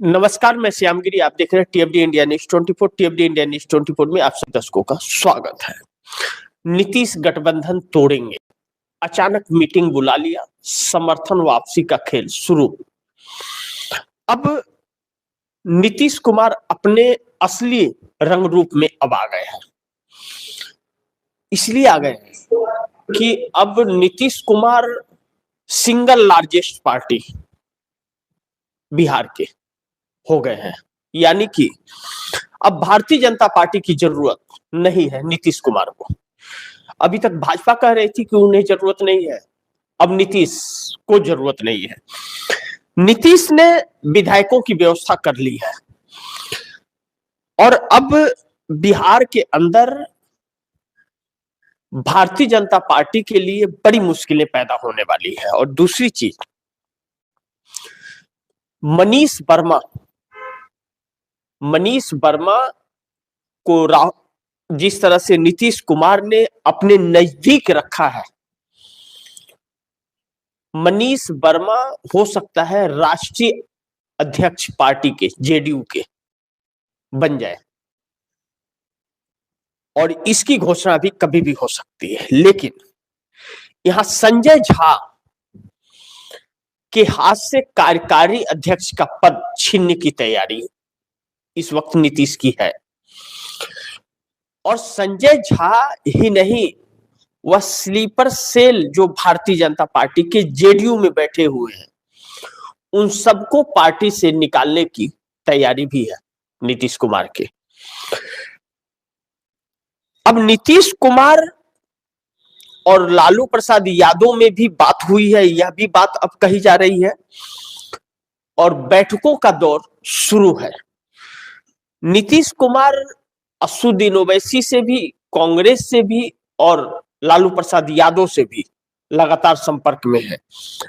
नमस्कार, मैं श्यामगिरी। आप देख रहे हैं टीएफडी इंडिया न्यूज 24। टीएफडी इंडिया न्यूज 24 में आप सब दर्शकों का स्वागत है। नीतीश गठबंधन तोड़ेंगे, अचानक मीटिंग बुला लिया, समर्थन वापसी का खेल शुरू। अब नीतीश कुमार अपने असली रंग रूप में अब आ गए हैं। इसलिए आ गए हैं कि अब Nitish Kumar single largest party Bihar के हो गए हैं। यानी कि अब भारतीय जनता पार्टी की जरूरत नहीं है नीतीश कुमार को। अभी तक भाजपा कह रही थी कि उन्हें जरूरत नहीं है, अब नीतीश को जरूरत नहीं है। नीतीश ने विधायकों की व्यवस्था कर ली है और अब बिहार के अंदर भारतीय जनता पार्टी के लिए बड़ी मुश्किलें पैदा होने वाली है। और दूसरी चीज, मनीष वर्मा को जिस तरह से नीतीश कुमार ने अपने नजदीक रखा है, मनीष वर्मा हो सकता है राष्ट्रीय अध्यक्ष पार्टी के जेडीयू के बन जाए और इसकी घोषणा भी कभी भी हो सकती है। लेकिन यहां संजय झा के हाथ से कार्यकारी अध्यक्ष का पद छीनने की तैयारी इस वक्त नीतीश की है। और संजय झा ही नहीं, वह स्लीपर सेल जो भारतीय जनता पार्टी के जेडीयू में बैठे हुए हैं, उन सबको पार्टी से निकालने की तैयारी भी है नीतीश कुमार के। अब नीतीश कुमार और लालू प्रसाद यादव में भी बात हुई है, यह भी बात अब कही जा रही है और बैठकों का दौर शुरू है। नीतीश कुमार असुद्दीन ओवैसी से भी, कांग्रेस से भी और लालू प्रसाद यादव से भी लगातार संपर्क में है।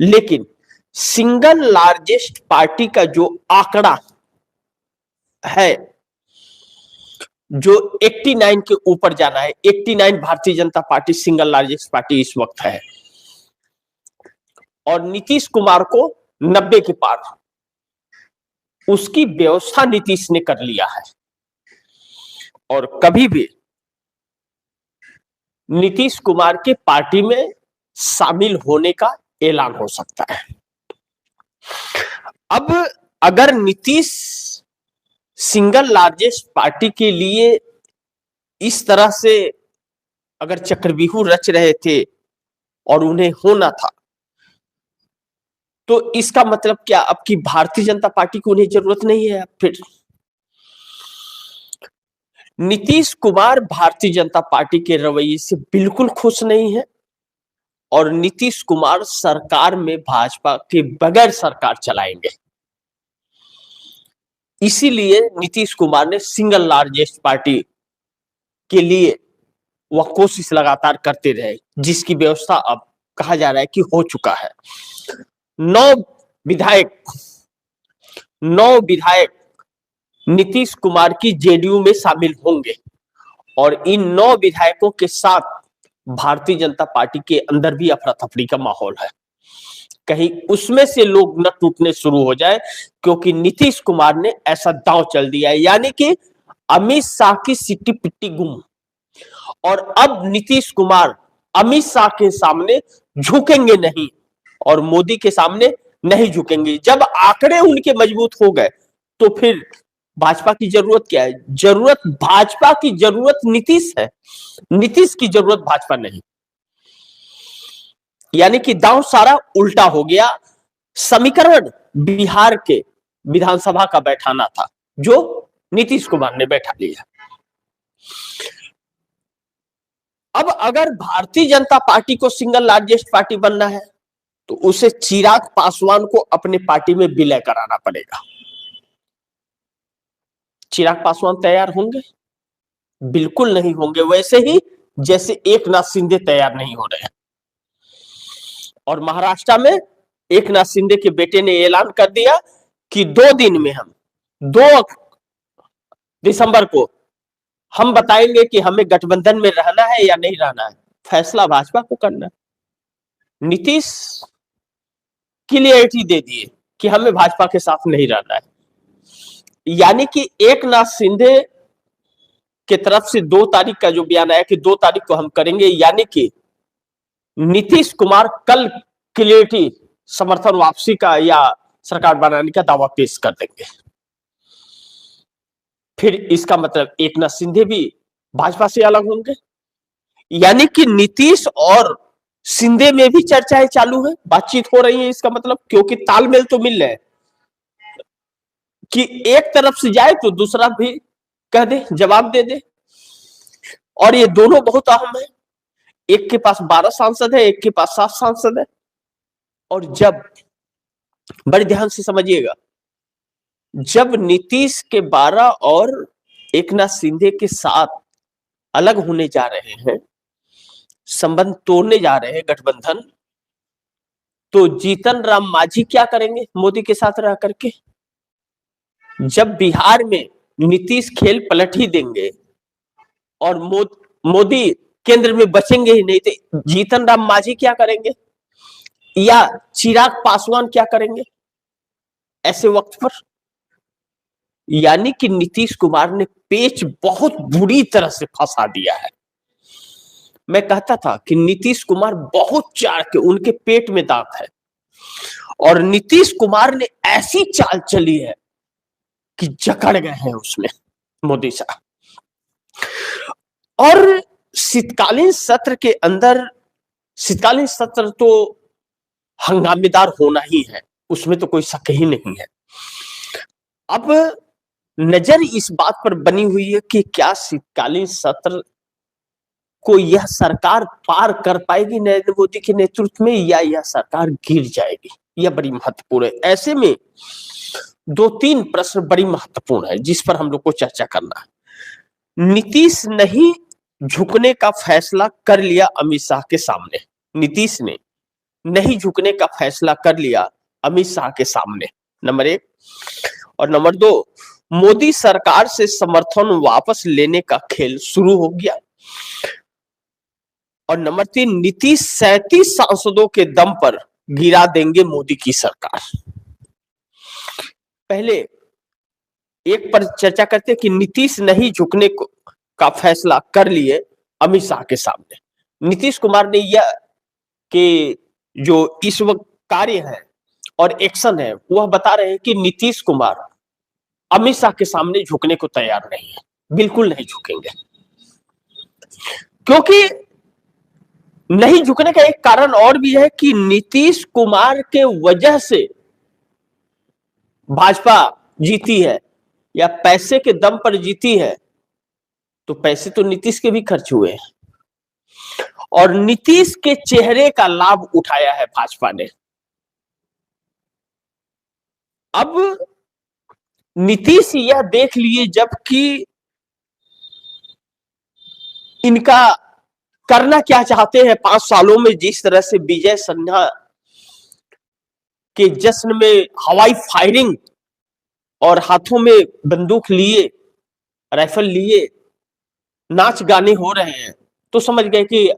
लेकिन सिंगल लार्जेस्ट पार्टी का जो आंकड़ा है, जो 89 के ऊपर जाना है, 89 Bharatiya Janata party single largest party इस वक्त है और नीतीश कुमार को 90 के पार, उसकी व्यवस्था नीतीश ने कर लिया है। और कभी भी नीतीश कुमार के पार्टी में शामिल होने का ऐलान हो सकता है। अब अगर नीतीश सिंगल लार्जेस्ट पार्टी के लिए इस तरह से अगर चक्रव्यूह रच रहे थे और उन्हें होना था, तो इसका मतलब क्या, अब की भारतीय जनता पार्टी को उन्हें जरूरत नहीं है। फिर नीतीश कुमार भारतीय जनता पार्टी के रवैये से बिल्कुल खुश नहीं है और नीतीश कुमार सरकार में भाजपा के बगैर सरकार चलाएंगे। इसीलिए नीतीश कुमार ने सिंगल लार्जेस्ट पार्टी के लिए वह कोशिश लगातार करते रहे, जिसकी व्यवस्था अब कहा जा रहा है कि हो चुका है। 9 विधायक नीतीश कुमार की जेडीयू में शामिल होंगे और इन 9 विधायकों के साथ भारतीय जनता पार्टी के अंदर भी अफरा तफरी का माहौल है। कहीं उसमें से लोग न टूटने शुरू हो जाए, क्योंकि नीतीश कुमार ने ऐसा दांव चल दिया है। यानी कि अमित शाह की सिट्टी पिट्टी गुम, और अब नीतीश कुमार अमित शाह के सामने झुकेंगे नहीं और मोदी के सामने नहीं झुकेंगे। जब आंकड़े उनके मजबूत हो गए तो फिर भाजपा की जरूरत क्या है? भाजपा की जरूरत नीतीश है, नीतीश की जरूरत भाजपा नहीं। यानी कि दांव सारा उल्टा हो गया। समीकरण बिहार के विधानसभा का बैठाना था, जो नीतीश कुमार ने बैठा लिया। अब अगर भारतीय जनता पार्टी को सिंगल लार्जेस्ट पार्टी बनना है तो उसे चिराग पासवान को अपने पार्टी में विलय कराना पड़ेगा। चिराग पासवान तैयार होंगे? बिल्कुल नहीं होंगे, वैसे ही जैसे एकनाथ शिंदे तैयार नहीं हो रहे हैं। और महाराष्ट्र में एकनाथ शिंदे के बेटे ने ऐलान कर दिया कि 2 दिन में, हम 2 दिसंबर को हम बताएंगे कि हमें गठबंधन में रहना है या नहीं रहना है। फैसला भाजपा को करना है। नीतीश क्लियरिटी दे दिए कि हमें भाजपा के साथ नहीं रहना है। यानी कि एकनाथ शिंदे के तरफ से 2 तारीख का जो बयान आया कि 2 तारीख को हम करेंगे, यानी कि नीतीश कुमार कल क्लियरिटी समर्थन वापसी का या सरकार बनाने का दावा पेश कर देंगे। फिर इसका मतलब एकनाथ शिंदे भी भाजपा से अलग होंगे, यानी कि नीतीश और शिंदे में भी चर्चाएं चालू है, बातचीत हो रही है। इसका मतलब क्योंकि तालमेल तो मिल रहे हैं कि एक तरफ से जाए तो दूसरा भी कह दे, जवाब दे दे। और ये दोनों बहुत अहम है, एक के पास 12 सांसद है, एक के पास 7 सांसद है। और जब, बड़े ध्यान से समझिएगा, जब नीतीश के 12 और एकनाथ शिंदे के 7 अलग होने जा रहे हैं, संबंध तोड़ने जा रहे हैं गठबंधन, तो जीतन राम मांझी क्या करेंगे मोदी के साथ रह करके? जब बिहार में नीतीश खेल पलट ही देंगे और मोदी केंद्र में बचेंगे ही नहीं, तो जीतन राम मांझी क्या करेंगे या चिराग पासवान क्या करेंगे ऐसे वक्त पर? यानी कि नीतीश कुमार ने पेच बहुत बुरी तरह से फंसा दिया है। मैं कहता था कि नीतीश कुमार बहुत चार के, उनके पेट में दांत है, और नीतीश कुमार ने ऐसी चाल चली है कि जकड़ गए हैं उसमें मोदी साहब। और शीतकालीन सत्र के अंदर, शीतकालीन सत्र तो हंगामेदार होना ही है, उसमें तो कोई शक ही नहीं है। अब नजर इस बात पर बनी हुई है कि क्या शीतकालीन सत्र को यह सरकार पार कर पाएगी नरेंद्र मोदी के नेतृत्व में, या यह सरकार गिर जाएगी? यह बड़ी महत्वपूर्ण है। ऐसे में 2-3 प्रश्न बड़ी महत्वपूर्ण है जिस पर हम लोग को चर्चा करना है। नीतीश नहीं झुकने का फैसला कर लिया अमित शाह के सामने, नीतीश ने नहीं झुकने का फैसला कर लिया अमित शाह के सामने, नंबर 1। और नंबर 2, मोदी सरकार से समर्थन वापस लेने का खेल शुरू हो गया। और नंबर 3, नीतीश 37 सांसदों के दम पर गिरा देंगे मोदी की सरकार। पहले एक पर चर्चा करते कि नीतीश नहीं झुकने का फैसला कर लिए अमित शाह के सामने। नीतीश कुमार ने यह कि जो इस वक्त कार्य है और एक्शन है, वह बता रहे हैं कि नीतीश कुमार अमित शाह के सामने झुकने को तैयार नहीं है, बिल्कुल नहीं झुकेंगे। क्योंकि नहीं झुकने का एक कारण और भी है कि नीतीश कुमार के वजह से भाजपा जीती है या पैसे के दम पर जीती है, तो पैसे तो नीतीश के भी खर्च हुए हैं और नीतीश के चेहरे का लाभ उठाया है भाजपा ने। अब नीतीश यह देख लिए, जबकि इनका करना क्या चाहते हैं 5 सालों में, जिस तरह से विजय सिन्हा के जश्न में हवाई फायरिंग और हाथों में बंदूक लिए, राइफल लिए नाच गाने हो रहे हैं, तो समझ गए कि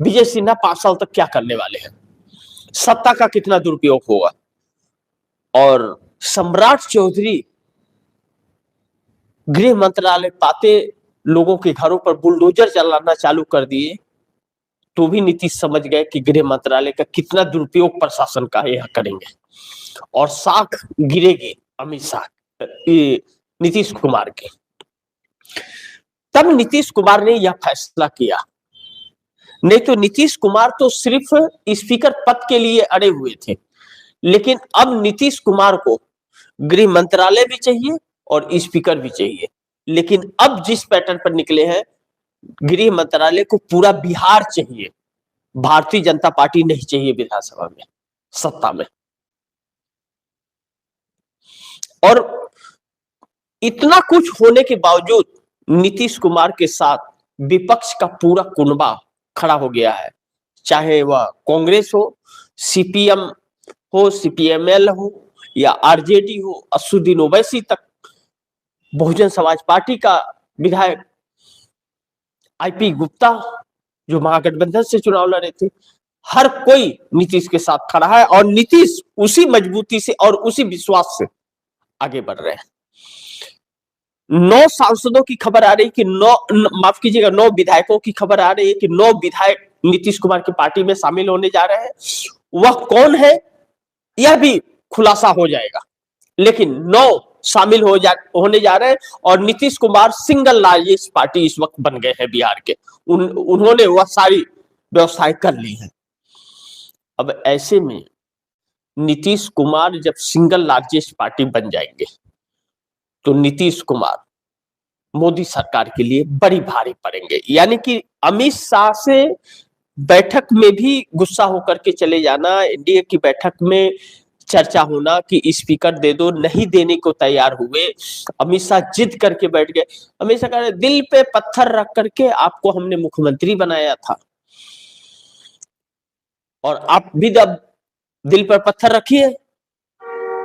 विजय सिन्हा 5 साल तक क्या करने वाले हैं, सत्ता का कितना दुरुपयोग होगा। और सम्राट चौधरी गृह मंत्रालय पाते लोगों के घरों पर बुलडोजर चलाना चालू कर दिए, तो भी नीतीश समझ गए कि गृह मंत्रालय का कितना दुरुपयोग प्रशासन का यह करेंगे और साख गिरेगी अमित शाह, नीतीश कुमार के। तब नीतीश कुमार ने यह फैसला किया, नहीं तो नीतीश कुमार तो सिर्फ स्पीकर पद के लिए अड़े हुए थे, लेकिन अब नीतीश कुमार को गृह मंत्रालय भी चाहिए और स्पीकर भी चाहिए। लेकिन अब जिस पैटर्न पर निकले हैं, गृह मंत्रालय को पूरा बिहार चाहिए, भारतीय जनता पार्टी नहीं चाहिए विधानसभा में, सत्ता में। और इतना कुछ होने के बावजूद नीतीश कुमार के साथ विपक्ष का पूरा कुनबा खड़ा हो गया है, चाहे वह कांग्रेस हो, सीपीएम हो, सीपीएमएल हो या आरजेडी हो, असदुद्दीन ओवैसी तक, बहुजन समाज पार्टी का विधायक आईपी गुप्ता जो महागठबंधन से चुनाव लड़े थे, हर कोई नीतीश के साथ खड़ा है और नीतीश उसी मजबूती से और उसी विश्वास से आगे बढ़ रहे हैं। 9 सांसदों की खबर आ रही कि माफ कीजिएगा 9 विधायकों की खबर आ रही है कि 9 विधायक नीतीश कुमार की पार्टी में शामिल होने जा रहे हैं। वह कौन है यह भी खुलासा हो जाएगा, लेकिन 9 शामिल होने जा रहे हैं और Nitish Kumar single largest party इस वक्त बन गए हैं बिहार के। उन्होंने वह सारी व्यवस्थाएं कर ली हैं। अब ऐसे में नीतीश कुमार जब सिंगल लार्जेस्ट पार्टी बन जाएंगे तो नीतीश कुमार मोदी सरकार के लिए बड़ी भारी पड़ेंगे। यानी कि अमित शाह से बैठक में भी गुस्सा होकर के चले जाना, एनडीए की बैठक में चर्चा होना कि स्पीकर दे दो, नहीं देने को तैयार हुए, अमित शाह जिद करके बैठ गए। अमित शाह कह रहे दिल पे पत्थर रख करके आपको हमने मुख्यमंत्री बनाया था और आप भी अब दिल पर पत्थर रखिए।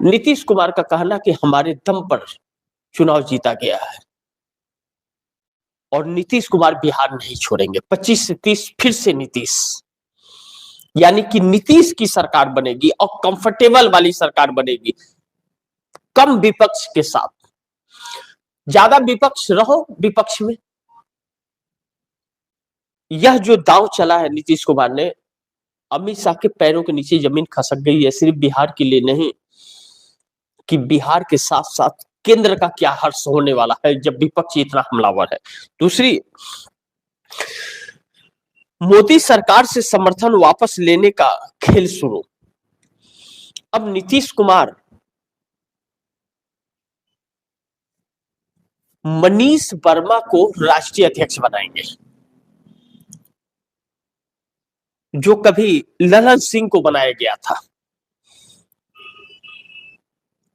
नीतीश कुमार का कहना कि हमारे दम पर चुनाव जीता गया है और नीतीश कुमार बिहार नहीं छोड़ेंगे। 25 से 30 फिर से नीतीश, यानी कि नीतीश की सरकार बनेगी और कंफर्टेबल वाली सरकार बनेगी, कम विपक्ष के साथ। ज्यादा विपक्ष रहो विपक्ष में, यह जो दांव चला है नीतीश कुमार ने, अमित शाह के पैरों के नीचे जमीन खसक गई है। सिर्फ बिहार के लिए नहीं कि बिहार के साथ साथ केंद्र का क्या हर्ष होने वाला है जब विपक्ष इतना हमलावर है। दूसरी, मोदी सरकार से समर्थन वापस लेने का खेल शुरू। अब नीतीश कुमार मनीष वर्मा को राष्ट्रीय अध्यक्ष बनाएंगे, जो कभी ललन सिंह को बनाया गया था।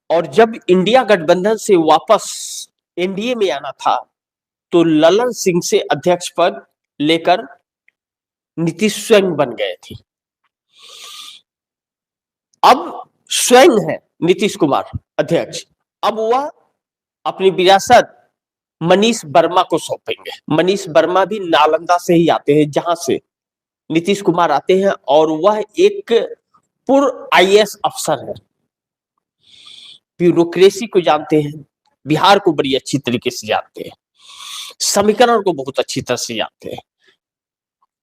और जब इंडिया गठबंधन से वापस एनडीए में आना था तो ललन सिंह से अध्यक्ष पद लेकर नीतीश स्वयं बन गए थे। अब स्वयं है नीतीश कुमार अध्यक्ष, अब वह अपनी विरासत मनीष वर्मा को सौंपेंगे। मनीष वर्मा भी नालंदा से ही आते हैं जहां से नीतीश कुमार आते हैं और वह एक पूर्व आईएएस अफसर है, ब्यूरोक्रेसी को जानते हैं, बिहार को बड़ी अच्छी तरीके से जानते हैं, समीकरण को बहुत अच्छी तरह से जानते हैं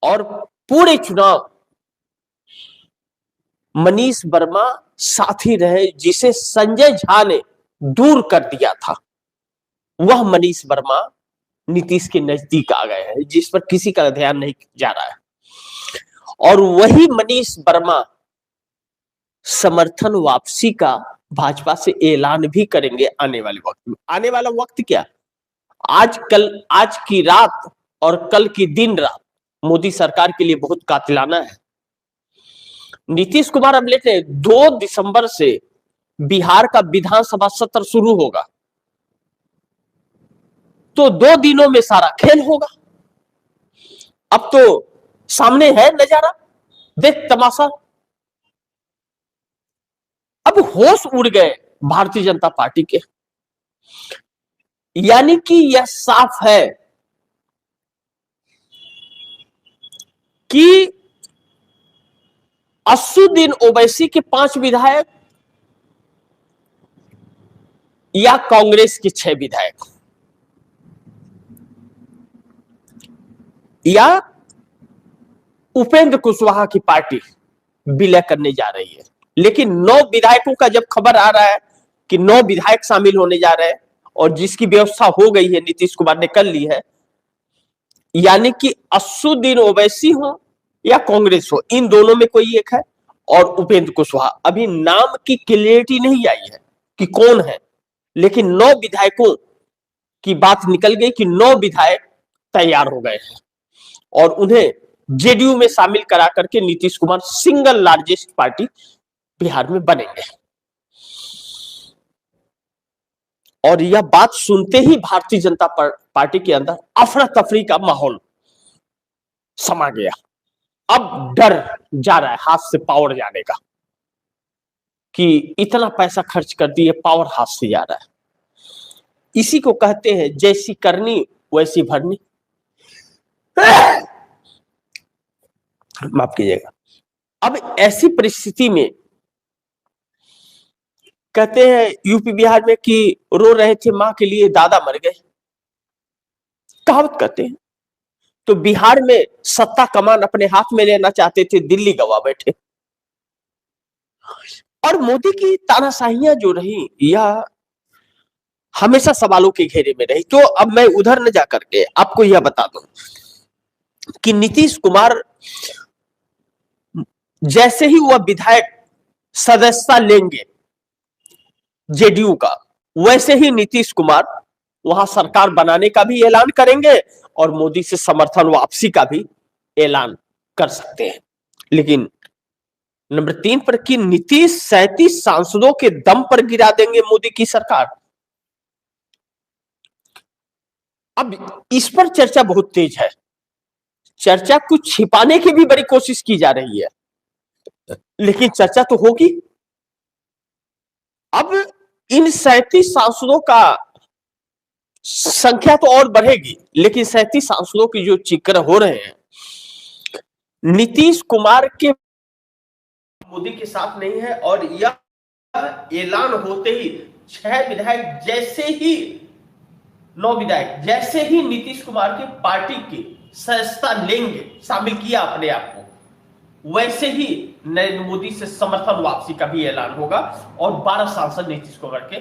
और पूरे चुनाव मनीष वर्मा साथी रहे। जिसे संजय झा ने दूर कर दिया था, वह मनीष वर्मा नीतीश के नजदीक आ गए हैं, जिस पर किसी का ध्यान नहीं जा रहा है। और वही मनीष वर्मा समर्थन वापसी का भाजपा से ऐलान भी करेंगे आने वाले वक्त में। आने वाला वक्त क्या, आज की रात और कल की दिन रात मोदी सरकार के लिए बहुत कातिलाना है। नीतीश कुमार अब लेते हैं 2 दिसंबर से बिहार का विधानसभा सत्र शुरू होगा, तो 2 दिनों में सारा खेल होगा। अब तो सामने है नजारा, देख तमाशा। अब होश उड़ गए भारतीय जनता पार्टी के, यानी कि यह साफ है कि असुद्दीन ओवैसी के 5 विधायक या कांग्रेस के 6 विधायक या उपेंद्र कुशवाहा की पार्टी विलय करने जा रही है। लेकिन 9 विधायकों का जब खबर आ रहा है कि 9 विधायक शामिल होने जा रहे हैं और जिसकी व्यवस्था हो गई है, नीतीश कुमार ने कर ली है, यानी कि असुद्दीन ओवैसी हो या कांग्रेस हो, इन दोनों में कोई एक है और उपेंद्र कुशवाहा। अभी नाम की क्लियरिटी नहीं आई है कि कौन है, लेकिन 9 विधायकों की बात निकल गई कि 9 विधायक तैयार हो गए हैं और उन्हें जेडीयू में शामिल करा करके Nitish Kumar single largest party Bihar में बनेंगे। और यह बात सुनते ही भारतीय जनता पार्टी के अंदर अफरा तफरी का माहौल समा गया। अब डर जा रहा है हाथ से पावर जाने का कि इतना पैसा खर्च कर दिए, पावर हाथ से जा रहा है। इसी को कहते हैं जैसी करनी वैसी भरनी। माफ कीजिएगा। अब ऐसी परिस्थिति में कहते हैं यूपी बिहार में कि रो रहे थे मां के लिए दादा मर गए, कहावत कहते हैं। तो बिहार में सत्ता कमान अपने हाथ में लेना चाहते थे, दिल्ली गवा बैठे। और मोदी की तानाशाहियां जो रही, यह हमेशा सवालों के घेरे में रही। तो अब मैं उधर न जाकर के आपको यह बता दूं कि नीतीश कुमार जैसे ही वह विधायक सदस्यता लेंगे जेडीयू का, वैसे ही नीतीश कुमार वहां सरकार बनाने का भी ऐलान करेंगे और मोदी से समर्थन वापसी का भी ऐलान कर सकते हैं। लेकिन नंबर 3 पर कि नीतीश 37 सांसदों के दम पर गिरा देंगे मोदी की सरकार। अब इस पर चर्चा बहुत तेज है। चर्चा कुछ छिपाने की भी बड़ी कोशिश की जा रही है, लेकिन चर्चा तो होगी। अब इन 37 सांसदों का संख्या तो और बढ़ेगी, लेकिन 37 सांसदों की जो जिक्र हो रहे हैं, नीतीश कुमार के मोदी के साथ नहीं है। और यह ऐलान होते ही 6 विधायक जैसे ही 9 विधायक जैसे ही नीतीश कुमार की पार्टी की सदस्यता लेंगे, शामिल किया अपने आप को, वैसे ही नरेंद्र मोदी से समर्थन वापसी का भी ऐलान होगा और 12 सांसद नीतीश कुमार के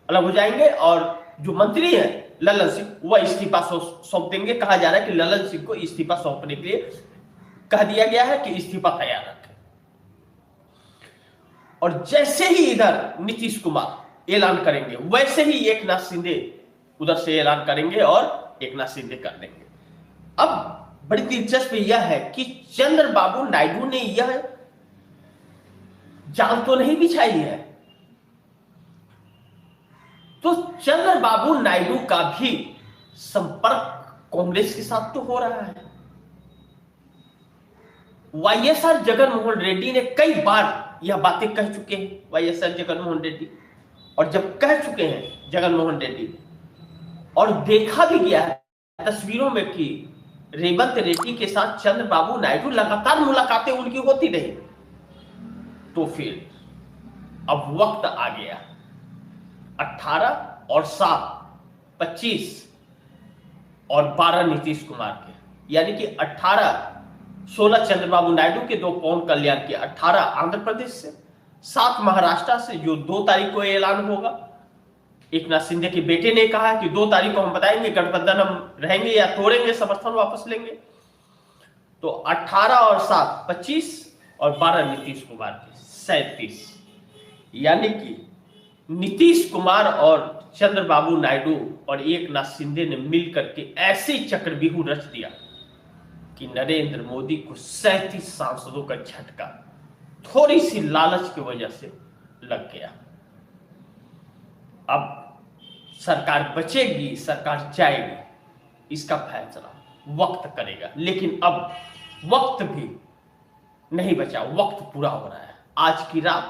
अलग हो जाएंगे। और जो मंत्री है ललन सिंह, वह इस्तीफा सौंप देंगे। कहा जा रहा है कि ललन सिंह को इस्तीफा सौंपने के लिए कह दिया गया है कि इस्तीफा तैयार रखें। और जैसे ही इधर नीतीश कुमार ऐलान करेंगे, वैसे ही एकनाथ शिंदे उधर से ऐलान करेंगे और एकनाथ शिंदे कर देंगे। अब बड़ी दिलचस्प यह है कि चंद्रबाबू नायडू ने यह जाल तो नहीं बिछाई है, तो चंद्रबाबू नायडू का भी संपर्क कांग्रेस के साथ तो हो रहा है। वाईएसआर जगनमोहन रेड्डी ने कई बार यह बातें कह चुके हैं, वाईएसआर जगनमोहन रेड्डी। और जब कह चुके हैं जगनमोहन रेड्डी, और देखा भी गया है तस्वीरों में कि रेवंत रेड्डी के साथ चंद्रबाबू नायडू लगातार मुलाकातें उनकी होती रही, तो फिर अब वक्त आ गया 18 और 7, 25 और 12 नीतीश कुमार के, यानी कि 16 चंद्रबाबू नायडू के, 2 पवन कल्याण के, 18 आंध्र प्रदेश से, 7 महाराष्ट्र से, जो 2 तारीख को ऐलान होगा। एकनाथ शिंदे के बेटे ने कहा कि 2 तारीख को हम बताएंगे गठबंधन हम रहेंगे या तोड़ेंगे, समर्थन वापस लेंगे। तो 18 और 7, 25 और 12 नीतीश कुमार के 37, यानी कि नीतीश कुमार और चंद्रबाबू नायडू और एकनाथ शिंदे ने मिलकर के ऐसे चक्रव्यूह रच दिया कि नरेंद्र मोदी को 37 सांसदों का झटका थोड़ी सी लालच की वजह से लग गया। अब सरकार बचेगी, सरकार जाएगी, इसका फैसला वक्त करेगा। लेकिन अब वक्त भी नहीं बचा, वक्त पूरा हो रहा है। आज की रात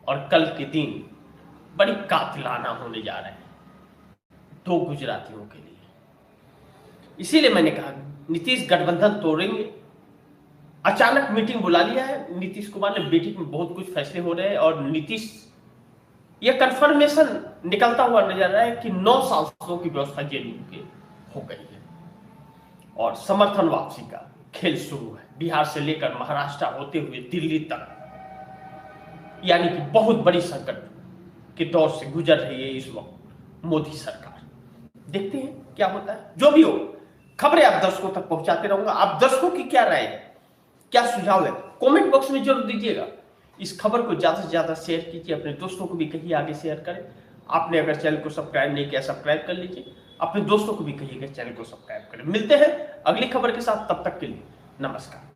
और कल के दिन बड़ी कातिलाना होने जा रहे हैं 2 गुजरातियों के लिए। इसीलिए मैंने कहा नीतीश गठबंधन तोड़ेंगे। अचानक मीटिंग बुला लिया है नीतीश कुमार ने, मीटिंग में बहुत कुछ फैसले हो रहे हैं और नीतीश, यह कंफर्मेशन निकलता हुआ नजर आ रहा है कि 9 सांसदों की व्यवस्था जेडीयू के हो गई है और समर्थन वापसी का खेल शुरू है, बिहार से लेकर महाराष्ट्र होते हुए दिल्ली तक। यानी कि बहुत बड़ी संकट के दौर से गुजर रही है इस वक्त मोदी सरकार। देखते हैं क्या होता है। जो भी हो, खबरें आप दर्शकों तक पहुंचाते रहूंगा। आप दर्शकों की क्या राय है, क्या सुझाव है, कमेंट बॉक्स में जरूर दीजिएगा। इस खबर को ज्यादा से ज्यादा शेयर कीजिए, अपने दोस्तों को भी कहिए आगे शेयर करें। आपने अगर चैनल को सब्सक्राइब नहीं किया, सब्सक्राइब कर लीजिए। अपने दोस्तों को भी कहिएगा चैनल को सब्सक्राइब करें। मिलते हैं अगली खबर के साथ, तब तक के लिए नमस्कार।